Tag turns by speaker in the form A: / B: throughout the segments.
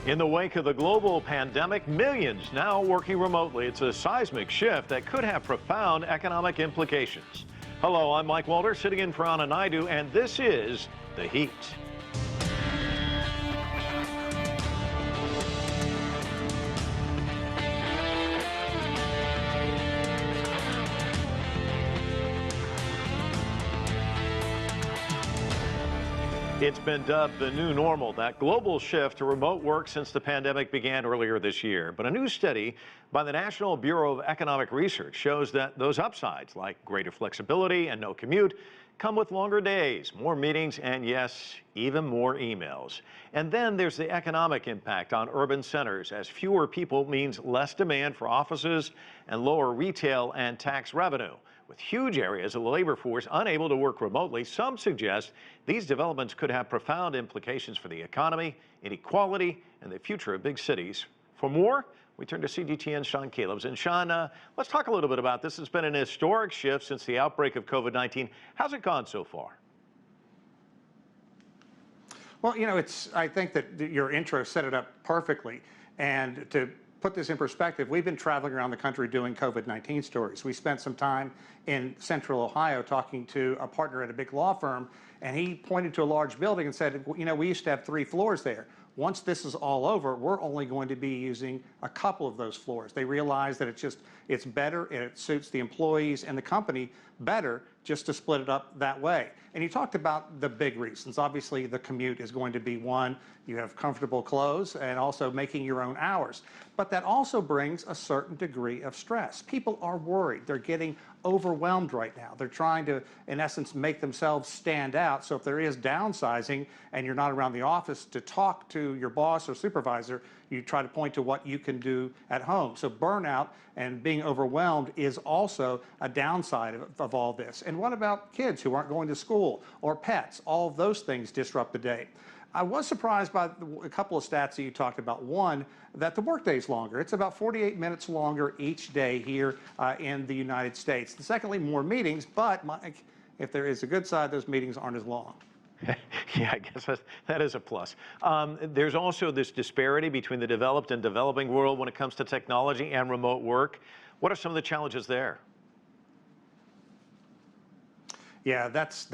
A: In the wake of the global pandemic, millions now working remotely. It's a seismic shift that could have profound economic implications. Hello, I'm Mike Walter, sitting in for Rana, and this is The Heat. It's been dubbed the new normal, that global shift to remote work since the pandemic began earlier this year. But a new study by the National Bureau of Economic Research shows that those upsides, like greater flexibility and no commute, come with longer days, more meetings, and yes, even more emails. And then there's the economic impact on urban centers, as fewer people means less demand for offices and lower retail and tax revenue. With huge areas of the labor force unable to work remotely, some suggest these developments could have profound implications for the economy, inequality, and the future of big cities. For more, we turn to CGTN's Sean Calebs. And Sean, let's talk a little bit about this. It's been an historic shift since the outbreak of COVID-19. How's it gone so far?
B: Well, you know, I think that your intro set it up perfectly. And to put this in perspective, we've been traveling around the country doing COVID-19 stories. We spent some time in Central Ohio talking to a partner at a big law firm, and he pointed to a large building and said, you know, we used to have 3 floors there. Once this is all over, we're only going to be using a couple of those floors. They realize that it's better and it suits the employees and the company better just to split it up that way. And you talked about the big reasons. Obviously, the commute is going to be one. You have comfortable clothes and also making your own hours. But that also brings a certain degree of stress. People are worried. They're getting overwhelmed right now. They're trying to, in essence, make themselves stand out. So if there is downsizing and you're not around the office to talk to your boss or supervisor, you try to point to what you can do at home. So burnout and being overwhelmed is also a downside of all this. And what about kids who aren't going to school or pets? All of those things disrupt the day. I was surprised by a couple of stats that you talked about. One, that the workday is longer. It's about 48 minutes longer each day here in the United States. And secondly, more meetings, but Mike, if there is a good side, those meetings aren't as long.
A: Yeah, I guess that is a plus. There's also this disparity between the developed and developing world when it comes to technology and remote work. What are some of the challenges there?
B: Yeah, that's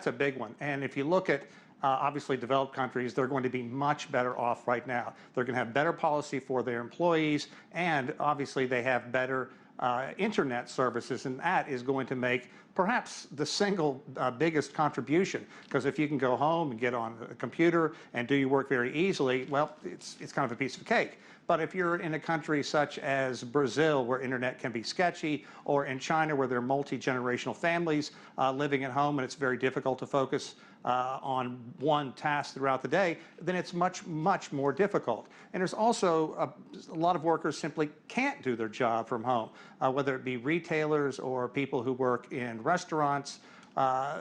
B: a big one. And if you look at obviously developed countries, they're going to be much better off right now. They're going to have better policy for their employees, and obviously they have better internet services, and that is going to make perhaps the single biggest contribution, because if you can go home and get on a computer and do your work very easily, well, it's kind of a piece of cake. But if you're in a country such as Brazil, where internet can be sketchy, or in China, where there are multi-generational families living at home and it's very difficult to focus on one task throughout the day, then it's much, much more difficult. And there's also a lot of workers simply can't do their job from home, whether it be retailers or people who work in restaurants.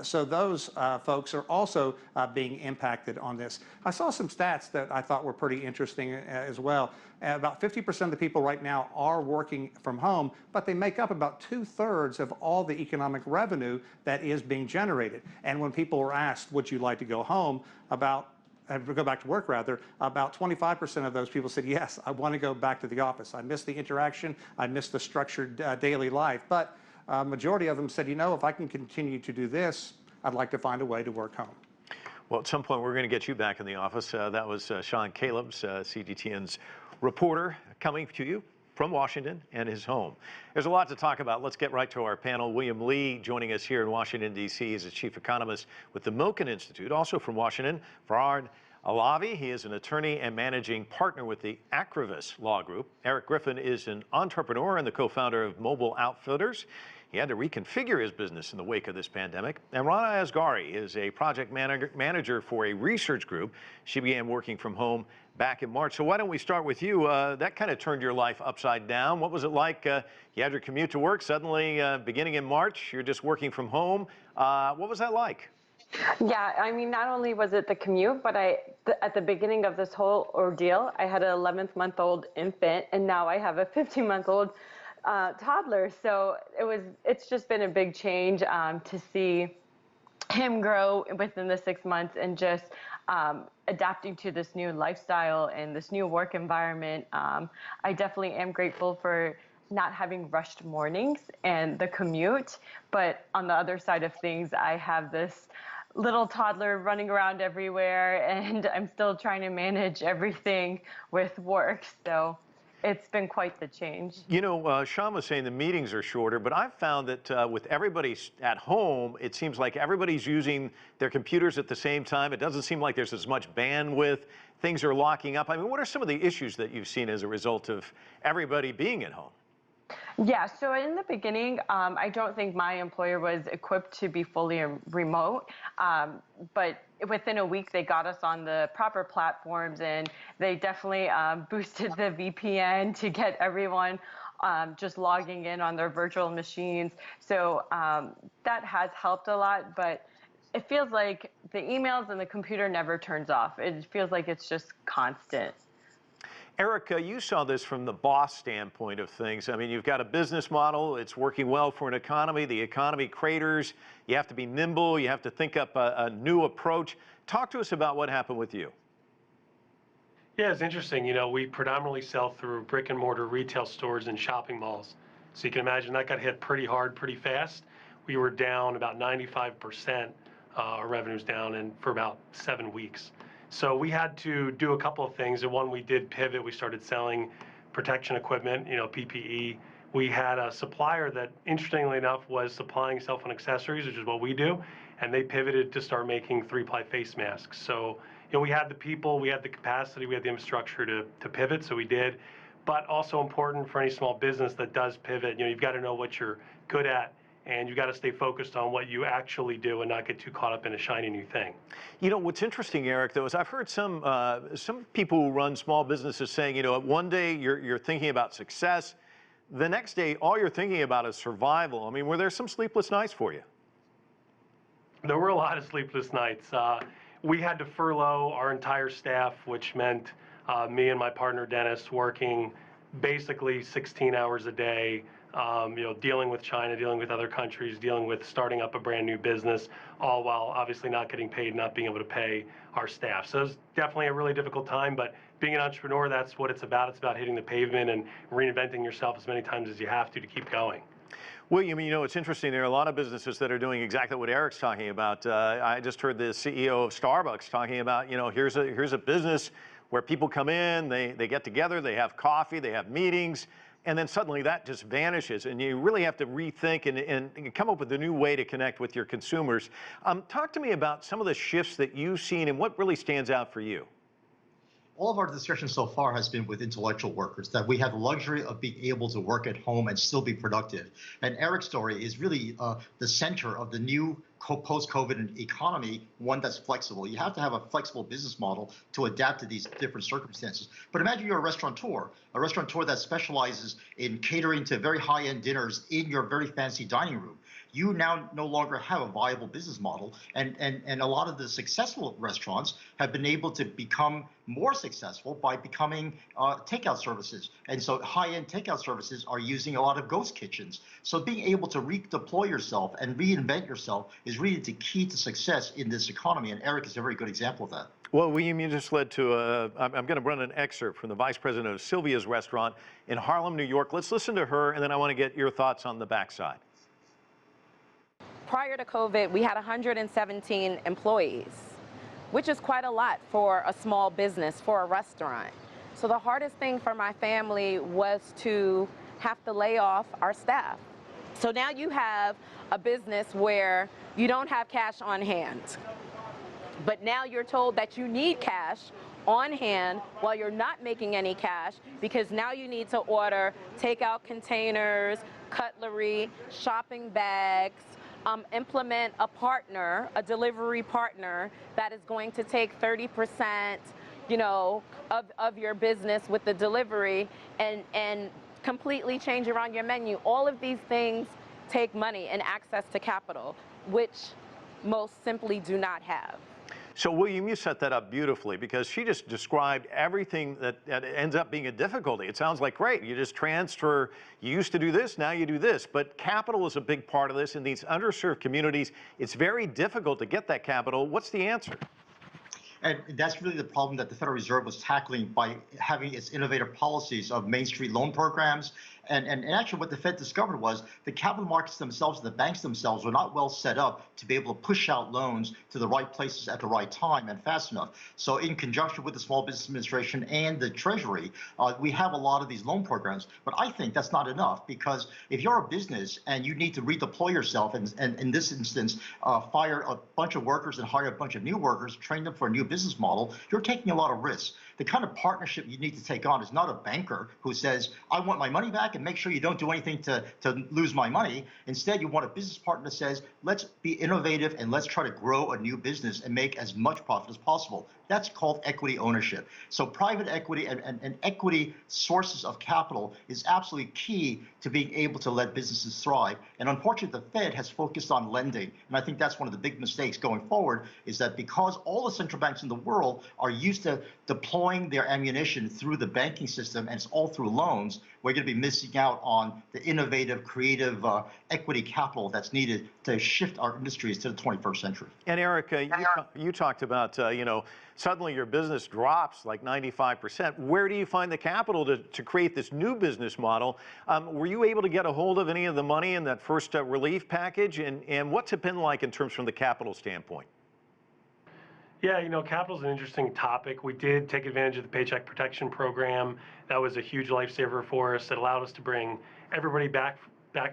B: So those folks are also being impacted on this. I saw some stats that I thought were pretty interesting as well. About 50% of the people right now are working from home, but they make up about 2/3 of all the economic revenue that is being generated. And when people were asked, would you like to go home, go back to work rather, about 25% of those people said, yes, I want to go back to the office. I miss the interaction, I miss the structured daily life. But majority of them said, you know, if I can continue to do this, I'd like to find a way to work home.
A: Well, at some point, we're going to get you back in the office. That was Sean Calebs, CGTN's reporter, coming to you from Washington and his home. There's a lot to talk about. Let's get right to our panel. William Lee joining us here in Washington, D.C. is a chief economist with the Milken Institute. Also from Washington, Fsrhad Alavi. He is an attorney and managing partner with the Akrivis Law Group. Eric Griffin is an entrepreneur and the co-founder of Mobile Outfitters. He had to reconfigure his business in the wake of this pandemic. And Rana Asgari is a project manager for a research group. She began working from home back in March. So why don't we start with you? That kind of turned your life upside down. What was it like? You had your commute to work. Suddenly, beginning in March, you're just working from home. What was that like?
C: Yeah, I mean, not only was it the commute, but at the beginning of this whole ordeal, I had an 11-month-old infant, and now I have a 15-month-old toddler. So it's just been a big change to see him grow within the 6 months and just adapting to this new lifestyle and this new work environment. I definitely am grateful for not having rushed mornings and the commute. But on the other side of things, I have this little toddler running around everywhere, and I'm still trying to manage everything with work. So it's been quite the change.
A: You know, Sean was saying the meetings are shorter, but I've found that with everybody at home, it seems like everybody's using their computers at the same time. It doesn't seem like there's as much bandwidth. Things are locking up. I mean, what are some of the issues that you've seen as a result of everybody being at home?
C: Yeah, so in the beginning, I don't think my employer was equipped to be fully remote, but within a week they got us on the proper platforms, and they definitely boosted the VPN to get everyone just logging in on their virtual machines. So that has helped a lot, but it feels like the emails and the computer never turns off. It feels like it's just constant.
A: Erica, you saw this from the boss standpoint of things. I mean, you've got a business model, it's working well for an economy, the economy craters, you have to be nimble, you have to think up a new approach. Talk to us about what happened with you.
D: Yeah, it's interesting. You know, we predominantly sell through brick and mortar retail stores and shopping malls. So you can imagine that got hit pretty hard, pretty fast. We were down about 95%, our revenue's down for about 7 weeks. So we had to do a couple of things. And one, we did pivot. We started selling protection equipment, you know, PPE. We had a supplier that, interestingly enough, was supplying cell phone accessories, which is what we do, and they pivoted to start making 3-ply face masks. So, you know, we had the people, we had the capacity, we had the infrastructure to pivot, so we did. But also important for any small business that does pivot, you know, you've got to know what you're good at, and you got to stay focused on what you actually do and not get too caught up in a shiny new thing.
A: You know, what's interesting, Eric, though, is I've heard some people who run small businesses saying, you know, one day you're thinking about success, the next day all you're thinking about is survival. I mean, were there some sleepless nights for you?
D: There were a lot of sleepless nights. We had to furlough our entire staff, which meant me and my partner Dennis working basically 16 hours a day, you know, dealing with China, dealing with other countries, dealing with starting up a brand new business, all while obviously not getting paid, not being able to pay our staff. So it was definitely a really difficult time, but being an entrepreneur, that's what it's about. It's about hitting the pavement and reinventing yourself as many times as you have to keep going.
A: William, you know, it's interesting. There are a lot of businesses that are doing exactly what Eric's talking about. I just heard the CEO of Starbucks talking about, you know, here's a business where people come in, they get together, they have coffee, they have meetings, and then suddenly that just vanishes, and you really have to rethink and come up with a new way to connect with your consumers. Talk to me about some of the shifts that you've seen and what really stands out for you.
E: All of our discussion so far has been with intellectual workers, that we have the luxury of being able to work at home and still be productive. And Eric's story is really the center of the new post-COVID economy, one that's flexible. You have to have a flexible business model to adapt to these different circumstances. But imagine you're a restaurateur that specializes in catering to very high-end dinners in your very fancy dining room. You now no longer have a viable business model, and a lot of the successful restaurants have been able to become more successful by becoming takeout services. And so high-end takeout services are using a lot of ghost kitchens. So being able to redeploy yourself and reinvent yourself is really the key to success in this economy, and Eric is a very good example of that.
A: Well, William, you just led to I'm going to run an excerpt from the vice president of Sylvia's restaurant in Harlem, New York. Let's listen to her, and then I want to get your thoughts on the backside.
F: Prior to COVID, we had 117 employees, which is quite a lot for a small business, for a restaurant. So the hardest thing for my family was to have to lay off our staff. So now you have a business where you don't have cash on hand, but now you're told that you need cash on hand while you're not making any cash, because now you need to order takeout containers, cutlery, shopping bags, implement a partner, a delivery partner that is going to take 30%, you know, of your business with the delivery, and completely change around your menu. All of these things take money and access to capital, which most simply do not have.
A: So, William, you set that up beautifully because she just described everything that ends up being a difficulty. It sounds like, great, you just transfer, you used to do this, now you do this. But capital is a big part of this. In these underserved communities, it's very difficult to get that capital. What's the answer?
E: And that's really the problem that the Federal Reserve was tackling by having its innovative policies of Main Street loan programs. And actually what the Fed discovered was the capital markets themselves, the banks themselves, were not well set up to be able to push out loans to the right places at the right time and fast enough. So in conjunction with the Small Business Administration and the Treasury, we have a lot of these loan programs. But I think that's not enough, because if you're a business and you need to redeploy yourself, and in this instance, fire a bunch of workers and hire a bunch of new workers, train them for a new business model, you're taking a lot of risks. The kind of partnership you need to take on is not a banker who says, I want my money back and make sure you don't do anything to lose my money. Instead, you want a business partner that says, let's be innovative and let's try to grow a new business and make as much profit as possible. That's called equity ownership. So private equity and equity sources of capital is absolutely key to being able to let businesses thrive. And unfortunately, the Fed has focused on lending. And I think that's one of the big mistakes going forward, is that because all the central banks in the world are used to deploying their ammunition through the banking system, and it's all through loans, we're going to be missing out on the innovative, creative equity capital that's needed to shift our industries to the 21st century.
A: And Eric, you talked about, suddenly your business drops like 95%. Where do you find the capital to create this new business model? Were you able to get a hold of any of the money in that first relief package? And what's it been like in terms from the capital standpoint?
D: Yeah, capital is an interesting topic. We did take advantage of the Paycheck Protection Program. That was a huge lifesaver for us. It allowed us to bring everybody back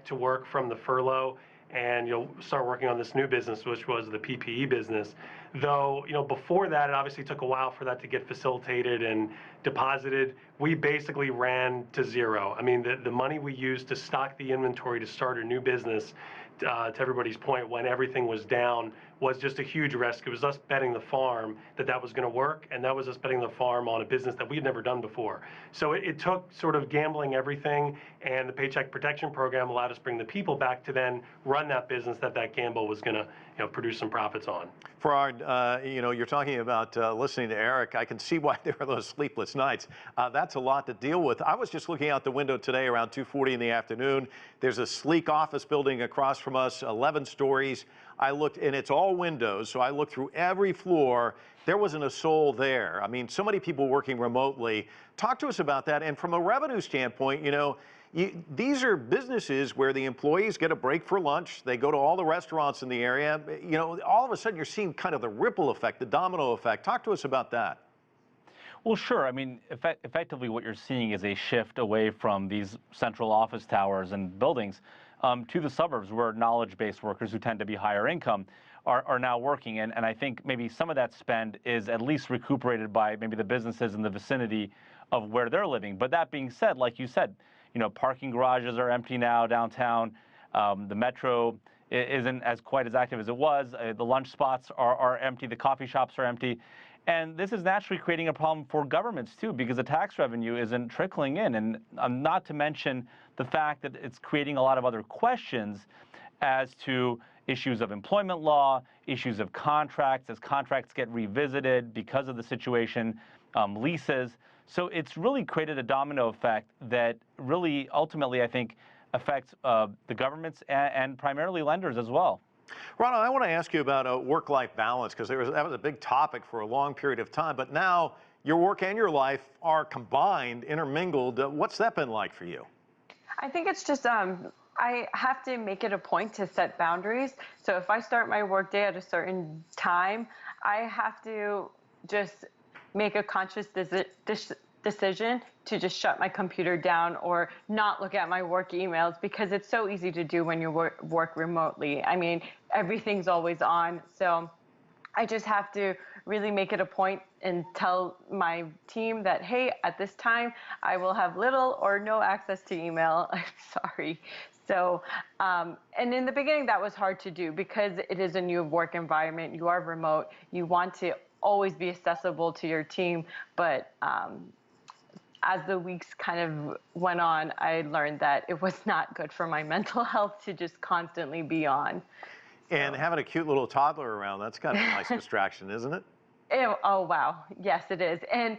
D: to work from the furlough and start working on this new business, which was the PPE business. Though, before that, it obviously took a while for that to get facilitated and deposited. We basically ran to zero. I mean, the money we used to stock the inventory to start a new business, to everybody's point, when everything was down, was just a huge risk. It was us betting the farm that was going to work, and that was us betting the farm on a business that we had never done before. So it took sort of gambling everything, and the Paycheck Protection Program allowed us to bring the people back to then run that business that gamble was going to produce some profits on.
A: Fsrhad, you're talking about listening to Eric. I can see why there are those sleepless nights. That's a lot to deal with. I was just looking out the window today around 2:40 in the afternoon. There's a sleek office building across from us, 11 stories. I looked, and it's all windows, so I looked through every floor. There wasn't a soul there. I mean, so many people working remotely. Talk to us about that. And from a revenue standpoint, these are businesses where the employees get a break for lunch. They go to all the restaurants in the area. All of a sudden you're seeing kind of the ripple effect, the domino effect. Talk to us about that.
G: Well, sure. I mean, effectively what you're seeing is a shift away from these central office towers and buildings to the suburbs, where knowledge-based workers who tend to be higher income are now working. And I think maybe some of that spend is at least recuperated by maybe the businesses in the vicinity of where they're living. But that being said, like you said, parking garages are empty now downtown. The metro isn't quite as active as it was. The lunch spots are empty. The coffee shops are empty. And this is naturally creating a problem for governments, too, because the tax revenue isn't trickling in. And not to mention the fact that it's creating a lot of other questions as to issues of employment law, issues of contracts, as contracts get revisited because of the situation, leases. So it's really created a domino effect that really ultimately, I think, affects the governments and primarily lenders as well.
A: Rana, I want to ask you about work-life balance, because that was a big topic for a long period of time. But now your work and your life are combined, intermingled. What's that been like for you?
C: I think it's just I have to make it a point to set boundaries. So if I start my workday at a certain time, I have to just make a conscious decision to just shut my computer down or not look at my work emails, because it's so easy to do when you work remotely. I mean, everything's always on. So I just have to really make it a point and tell my team that, hey, at this time, I will have little or no access to email. I'm sorry. So, and in the beginning, that was hard to do because it is a new work environment. You are remote. You want to always be accessible to your team. But as the weeks kind of went on, I learned that it was not good for my mental health to just constantly be on.
A: And having a cute little toddler around, that's kind of a nice distraction, isn't it?
C: Oh wow, yes it is. And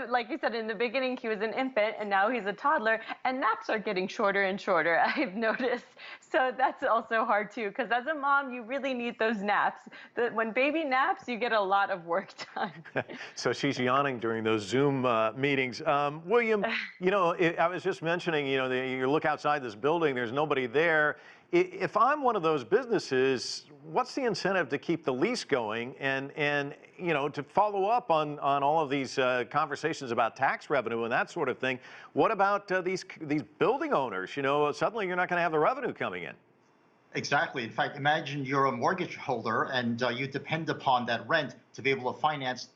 C: like you said, in the beginning he was an infant, and now he's a toddler, and naps are getting shorter and shorter, I've noticed. So that's also hard too, because as a mom, you really need those naps. When baby naps, you get a lot of work done.
A: So she's yawning during those Zoom meetings. William, I was just mentioning, you look outside this building, there's nobody there. If I'm one of those businesses, what's the incentive to keep the lease going and to follow up on all of these conversations about tax revenue and that sort of thing? What about these building owners? Suddenly you're not going to have the revenue coming in.
E: Exactly. In fact, imagine you're a mortgage holder and you depend upon that rent to be able to finance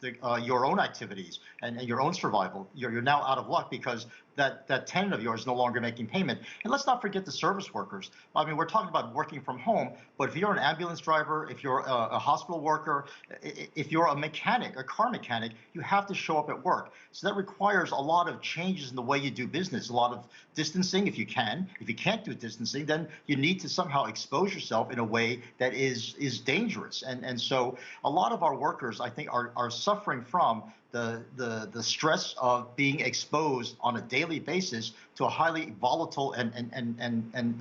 E: your own activities and your own survival. You're now out of luck because that tenant of yours is no longer making payment. And let's not forget the service workers. I mean, we're talking about working from home, but if you're an ambulance driver, if you're a hospital worker, if you're a mechanic, a car mechanic, you have to show up at work. So that requires a lot of changes in the way you do business, a lot of distancing if you can. If you can't do distancing, then you need to somehow expose yourself in a way that is dangerous. And so a lot of our workers, I think, are suffering from the stress of being exposed on a daily basis to a highly volatile and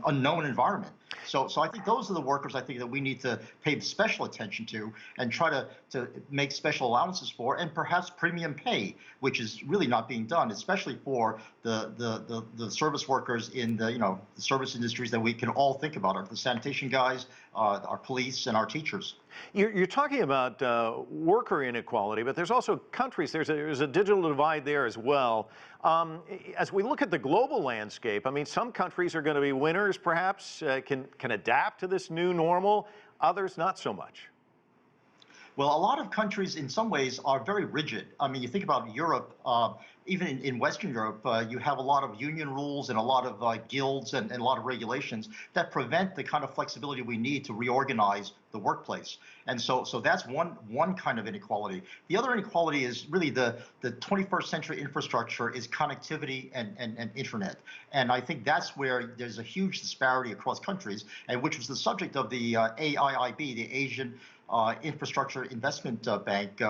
E: unknown environment. So I think those are the workers I think that we need to pay special attention to and try to make special allowances for, and perhaps premium pay, which is really not being done, especially for the service workers in the service industries that we can all think about, the sanitation guys, our police, and our teachers.
A: You're talking about worker inequality, but there's also countries. There's a digital divide there as well. As we look at the global landscape, I mean, some countries are going to be winners, perhaps, can adapt to this new normal. Others, not so much.
E: Well, a lot of countries in some ways are very rigid. I mean, you think about Europe, even in Western Europe, you have a lot of union rules and a lot of guilds and a lot of regulations that prevent the kind of flexibility we need to reorganize the workplace. And so that's one kind of inequality. The other inequality is really the 21st century infrastructure is connectivity and internet. And I think that's where there's a huge disparity across countries, and which was the subject of the AIIB, the Asian Infrastructure Investment Bank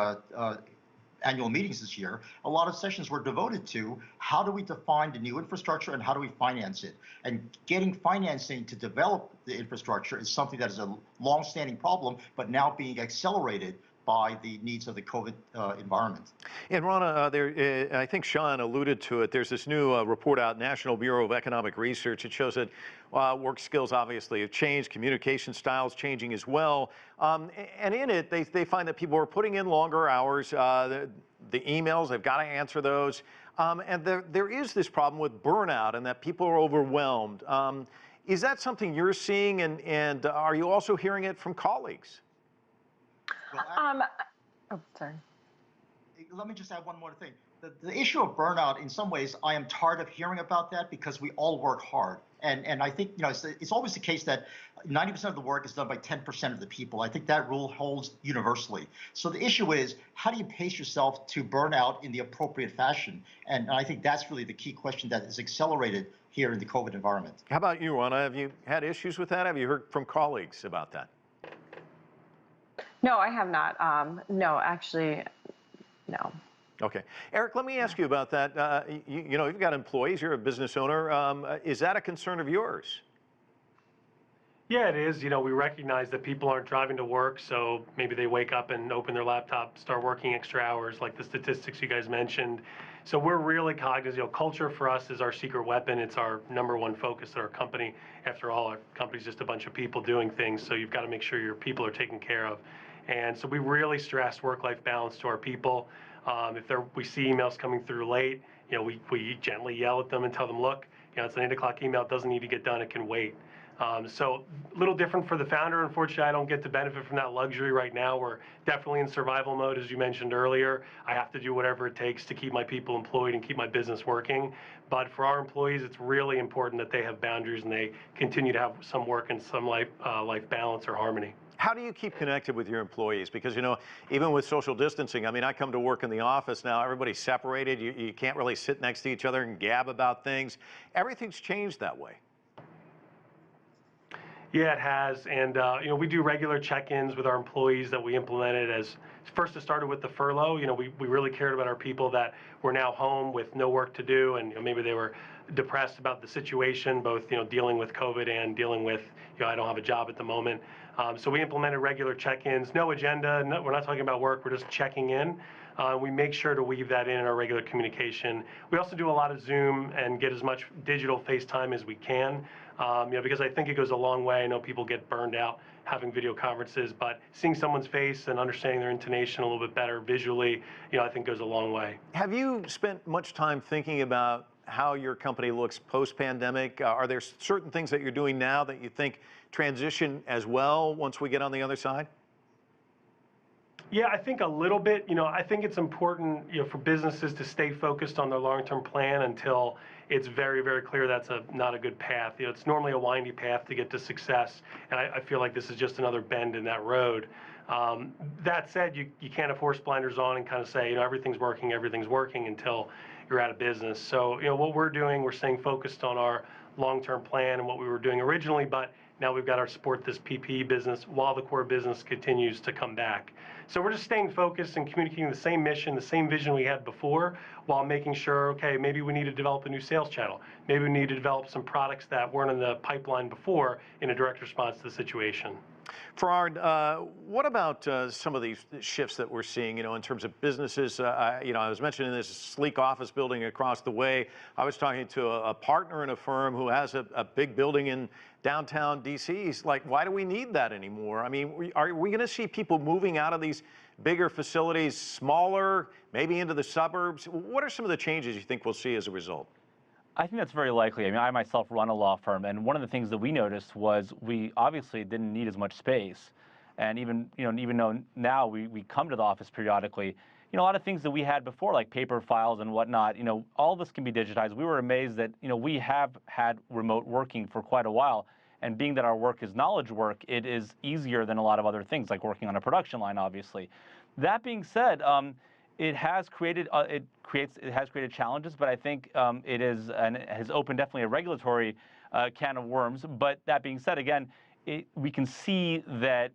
E: annual meetings this year. A lot of sessions were devoted to how do we define the new infrastructure and how do we finance it. And getting financing to develop the infrastructure is something that is a long-standing problem, but now being accelerated by the needs of the COVID environment.
A: And Rana, I think Sean alluded to it. There's this new report out, National Bureau of Economic Research. It shows that work skills obviously have changed, communication styles changing as well. And in it, they find that people are putting in longer hours. The emails, they've got to answer those. And there is this problem with burnout and that people are overwhelmed. Is that something you're seeing, and are you also hearing it from colleagues?
C: Sorry.
E: Let me just add one more thing. The issue of burnout, in some ways, I am tired of hearing about that because we all work hard. And I think, it's always the case that 90% of the work is done by 10% of the people. I think that rule holds universally. So the issue is, how do you pace yourself to burn out in the appropriate fashion? And I think that's really the key question that is accelerated here in the COVID environment.
A: How about you, Rana? Have you had issues with that? Have you heard from colleagues about that?
C: No, I have not. No, actually, no.
A: Okay. Eric, let me ask you about that. You've got employees, you're a business owner. Is that a concern of yours?
D: Yeah, it is. We recognize that people aren't driving to work, so maybe they wake up and open their laptop, start working extra hours, like the statistics you guys mentioned. So we're really cognizant. Culture for us is our secret weapon. It's our number one focus at our company. After all, our company's just a bunch of people doing things, so you've got to make sure your people are taken care of. And so we really stress work-life balance to our people. If we see emails coming through late, we gently yell at them and tell them, look, it's an 8 o'clock email. It doesn't need to get done. It can wait. So a little different for the founder. Unfortunately, I don't get to benefit from that luxury right now. We're definitely in survival mode, as you mentioned earlier. I have to do whatever it takes to keep my people employed and keep my business working. But for our employees, it's really important that they have boundaries and they continue to have some work and some life balance or harmony.
A: How do you keep connected with your employees? Because, even with social distancing, I mean, I come to work in the office now, everybody's separated. You can't really sit next to each other and gab about things. Everything's changed that way.
D: Yeah, it has, and we do regular check-ins with our employees that we implemented as first. It started with the furlough. We really cared about our people that were now home with no work to do, and maybe they were depressed about the situation, both dealing with COVID and dealing with I don't have a job at the moment. So we implemented regular check-ins, no agenda. No, we're not talking about work. We're just checking in. We make sure to weave that in our regular communication. We also do a lot of Zoom and get as much digital FaceTime as we can. Because I think it goes a long way. I know people get burned out having video conferences, but seeing someone's face and understanding their intonation a little bit better visually, I think goes a long way.
A: Have you spent much time thinking about how your company looks post-pandemic? Are there certain things that you're doing now that you think transition as well once we get on the other side?
D: Yeah, I think a little bit. I think it's important, for businesses to stay focused on their long-term plan until it's very, very clear that's not a good path. It's normally a windy path to get to success, and I feel like this is just another bend in that road. That said, you can't have horse blinders on and kind of say, everything's working until you're out of business. So, what we're doing, we're staying focused on our long-term plan and what we were doing originally, but now we've got to support this PPE business while the core business continues to come back. So we're just staying focused and communicating the same mission, the same vision we had before, while making sure, okay, maybe we need to develop a new sales channel. Maybe we need to develop some products that weren't in the pipeline before in a direct response to the situation.
A: Fsrhad, what about some of these shifts that we're seeing, in terms of businesses? I was mentioning this sleek office building across the way. I was talking to a partner in a firm who has a big building in downtown DC. He's like, why do we need that anymore? I mean, are we going to see people moving out of these bigger facilities, smaller, maybe into the suburbs? What are some of the changes you think we'll see as a result?
G: I think that's very likely. I mean, I myself run a law firm, and one of the things that we noticed was we obviously didn't need as much space. And even though now we come to the office periodically, a lot of things that we had before, like paper files and whatnot, all this can be digitized. We were amazed that, we have had remote working for quite a while. And being that our work is knowledge work, it is easier than a lot of other things, like working on a production line, obviously. That being said, it has created challenges, but I think it has opened definitely a regulatory can of worms. But that being said, again, we can see that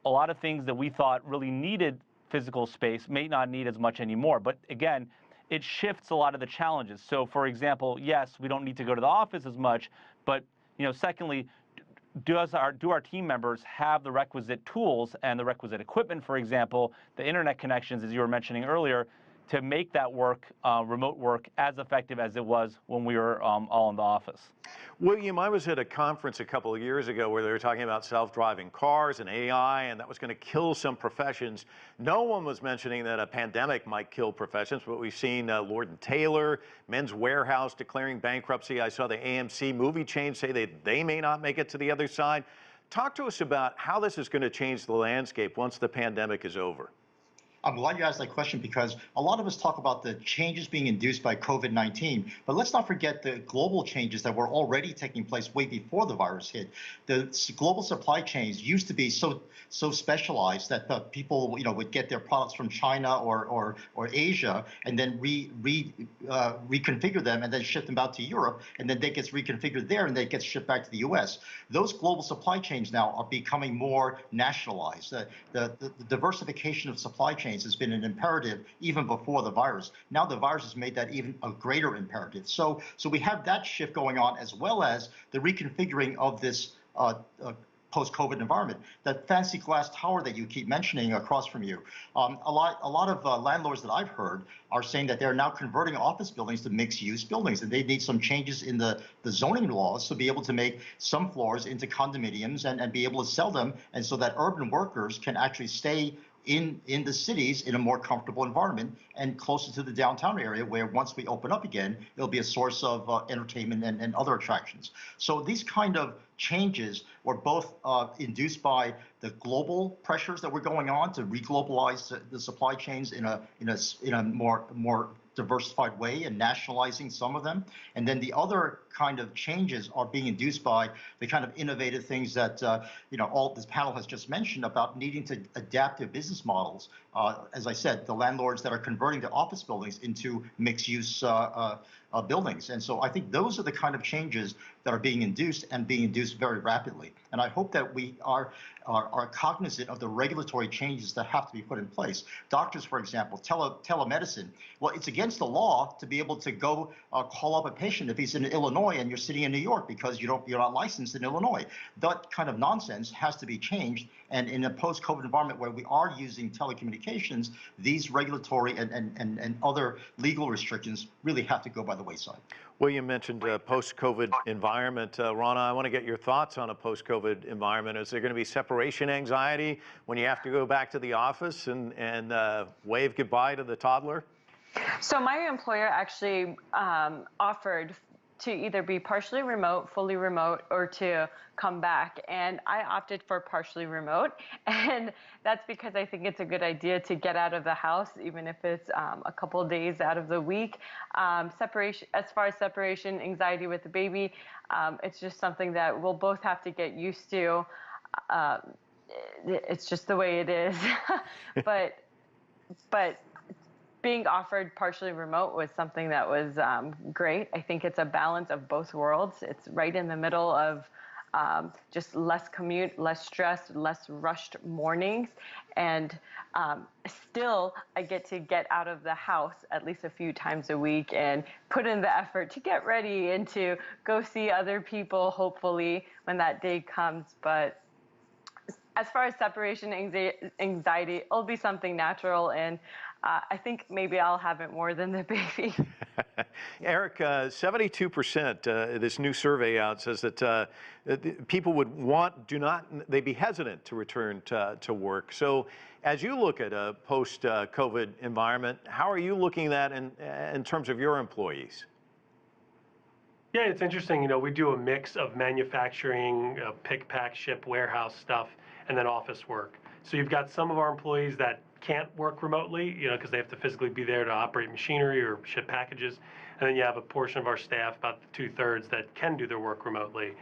G: a lot of things that we thought really needed physical space may not need as much anymore. But again, it shifts a lot of the challenges. So, for example, yes, we don't need to go to the office as much, but secondly, do our team members have the requisite tools and the requisite equipment, for example, the internet connections, as you were mentioning earlier, to make that work, remote work, as effective as it was when we were all in the office?
A: William, I was at a conference a couple of years ago where they were talking about self-driving cars and AI, and that was going to kill some professions. No one was mentioning that a pandemic might kill professions, but we've seen Lord & Taylor, Men's Warehouse declaring bankruptcy. I saw the AMC movie chain say they may not make it to the other side. Talk to us about how this is going to change the landscape once the pandemic is over.
E: I'm glad you asked that question because a lot of us talk about the changes being induced by COVID-19, but let's not forget the global changes that were already taking place way before the virus hit. The global supply chains used to be so specialized that people would get their products from China or Asia and then reconfigure them and then ship them out to Europe, and then that gets reconfigured there and then it gets shipped back to the U.S. Those global supply chains now are becoming more nationalized. The diversification of supply chains has been an imperative even before the virus. Now the virus has made that even a greater imperative. So we have that shift going on, as well as the reconfiguring of this post-COVID environment. That fancy glass tower that you keep mentioning across from you, a lot of landlords that I've heard are saying that they're now converting office buildings to mixed-use buildings, and they need some changes in the zoning laws to be able to make some floors into condominiums and be able to sell them, and so that urban workers can actually stay in the cities in a more comfortable environment and closer to the downtown area, where once we open up again, it'll be a source of entertainment and other attractions. So these kind of changes were both induced by the global pressures that were going on to reglobalize the supply chains in a more diversified way and nationalizing some of them. And then the other kind of changes are being induced by the kind of innovative things that all this panel has just mentioned about needing to adapt their business models. As I said, the landlords that are converting their office buildings into mixed-use buildings. And so I think those are the kind of changes that are being induced and being induced very rapidly. And I hope that we are cognizant of the regulatory changes that have to be put in place. Doctors, for example, telemedicine. Well, it's against the law to be able to go call up a patient if he's in Illinois and you're sitting in New York because you're not licensed in Illinois. That kind of nonsense has to be changed. And in a post-COVID environment where we are using telecommunications, these regulatory and other legal restrictions really have to go by the wayside.
A: William mentioned a post-COVID environment. Rana, I want to get your thoughts on a post-COVID environment. Is there going to be separation anxiety when you have to go back to the office and wave goodbye to the toddler?
C: So my employer actually offered to either be partially remote, fully remote, or to come back. And I opted for partially remote. And that's because I think it's a good idea to get out of the house, even if it's a couple of days out of the week. Separation, as far as separation anxiety with the baby, it's just something that we'll both have to get used to. It's just the way it is. but being offered partially remote was something that was great. I think it's a balance of both worlds. It's right in the middle of just less commute, less stress, less rushed mornings. And still, I get out of the house at least a few times a week and put in the effort to get ready and to go see other people, hopefully, when that day comes. But as far as separation anxiety, it'll be something natural, and I think maybe I'll have it more than the baby.
A: Eric, 72%, this new survey out says that people would they'd be hesitant to return to work. So as you look at a post-COVID environment, how are you looking at that in terms of your employees?
D: Yeah, it's interesting. You know, we do a mix of manufacturing, pick, pack, ship, warehouse stuff, and then office work. So you've got some of our employees that can't work remotely, you know, because they have to physically be there to operate machinery or ship packages. And then you have a portion of our staff, about 2/3, that can do their work remotely.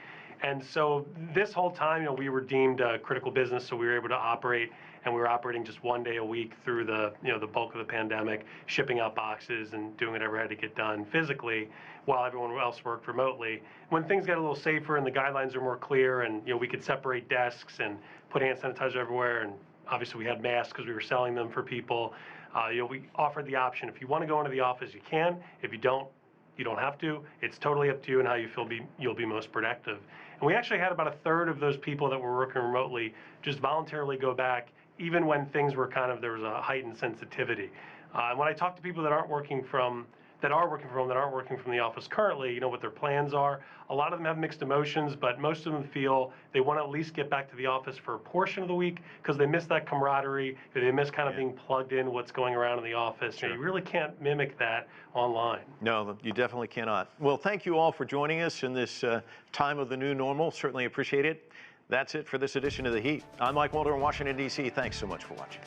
D: And so this whole time, you know, we were deemed a critical business, so we were able to operate, and we were operating just one day a week through the bulk of the pandemic, shipping out boxes and doing whatever had to get done physically while everyone else worked remotely. When things got a little safer and the guidelines are more clear, and we could separate desks and put hand sanitizer everywhere, and obviously we had masks because we were selling them for people. We offered the option: if you want to go into the office, you can. If you don't, you don't have to. It's totally up to you and how you feel you'll be most productive. And we actually had about 1/3 of those people that were working remotely just voluntarily go back, even when things were there was a heightened sensitivity. And when I talk to people that are working from the office currently, what their plans are, a lot of them have mixed emotions, but most of them feel they want to at least get back to the office for a portion of the week because they miss that camaraderie, they miss being plugged in what's going around in the office. Sure. You really can't mimic that online.
A: No, you definitely cannot. Well, thank you all for joining us in this time of the new normal. Certainly appreciate it. That's it for this edition of The Heat. I'm Mike Walter in Washington, D.C. Thanks so much for watching.